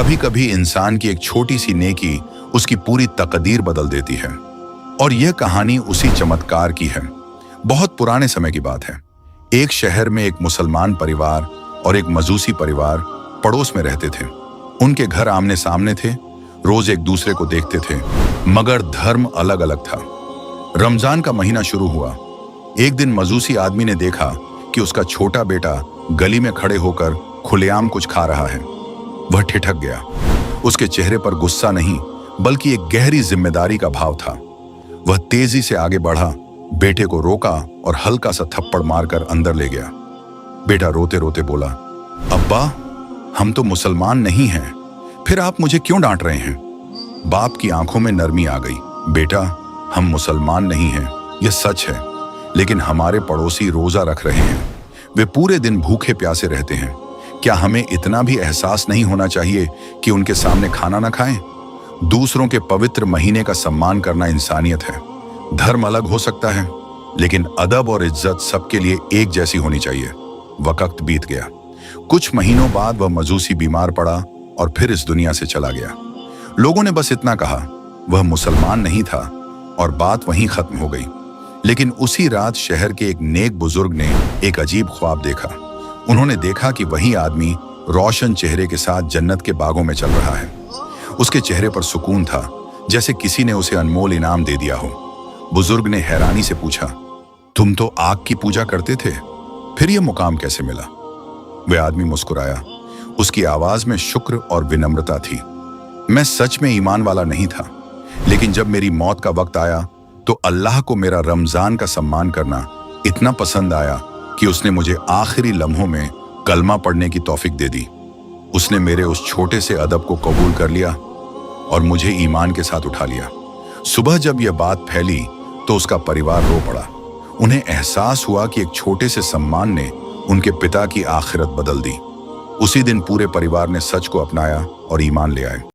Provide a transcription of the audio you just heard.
कभी कभी इंसान की एक छोटी सी नेकी उसकी पूरी तकदीर बदल देती है। और यह कहानी उसी चमत्कार की है। बहुत पुराने समय की बात है। एक शहर में एक मुसलमान परिवार और एक मजूसी परिवार पड़ोस में रहते थे। उनके घर आमने सामने थे, रोज एक दूसरे को देखते थे, मगर धर्म अलग अलग था। रमजान का महीना शुरू हुआ। एक दिन मजूसी आदमी ने देखा कि उसका छोटा बेटा गली में खड़े होकर खुलेआम कुछ खा रहा है। वह ठिठक गया। उसके चेहरे पर गुस्सा नहीं बल्कि एक गहरी जिम्मेदारी का भाव था। वह तेजी से आगे बढ़ा, बेटे को रोका और हल्का सा थप्पड़ मारकर अंदर ले गया। बेटा रोते रोते बोला, अब्बा, हम तो मुसलमान नहीं हैं, फिर आप मुझे क्यों डांट रहे हैं? बाप की आंखों में नरमी आ गई। बेटा, हम मुसलमान नहीं हैं, यह सच है, लेकिन हमारे पड़ोसी रोजा रख रहे हैं। वे पूरे दिन भूखे प्यासे रहते हैं। क्या हमें इतना भी एहसास नहीं होना चाहिए कि उनके सामने खाना न खाएं? दूसरों के पवित्र महीने का सम्मान करना इंसानियत है। धर्म अलग हो सकता है, लेकिन अदब और इज्जत सबके लिए एक जैसी होनी चाहिए। वक्त बीत गया। कुछ महीनों बाद वह मजूसी बीमार पड़ा और फिर इस दुनिया से चला गया। लोगों ने बस इतना कहा, वह मुसलमान नहीं था, और बात वहीं खत्म हो गई। लेकिन उसी रात शहर के एक नेक बुजुर्ग ने एक अजीब ख्वाब देखा। उन्होंने देखा कि वही आदमी रोशन चेहरे के साथ जन्नत के बागों में चल रहा है। उसके चेहरे पर सुकून था, जैसे किसी ने उसे अनमोल इनाम दे दिया हो। बुजुर्ग ने हैरानी से पूछा, तुम तो आग की पूजा करते थे, फिर यह मुकाम कैसे मिला? वह आदमी मुस्कुराया। उसकी आवाज में शुक्र और विनम्रता थी। मैं सच में ईमान वाला नहीं था, लेकिन जब मेरी मौत का वक्त आया तो अल्लाह को मेरा रमजान का सम्मान करना इतना पसंद आया कि उसने मुझे आखिरी लम्हों में कलमा पढ़ने की तौफीक दे दी। उसने मेरे उस छोटे से अदब को कबूल कर लिया और मुझे ईमान के साथ उठा लिया। सुबह जब यह बात फैली तो उसका परिवार रो पड़ा। उन्हें एहसास हुआ कि एक छोटे से सम्मान ने उनके पिता की आखिरत बदल दी। उसी दिन पूरे परिवार ने सच को अपनाया और ईमान ले आए।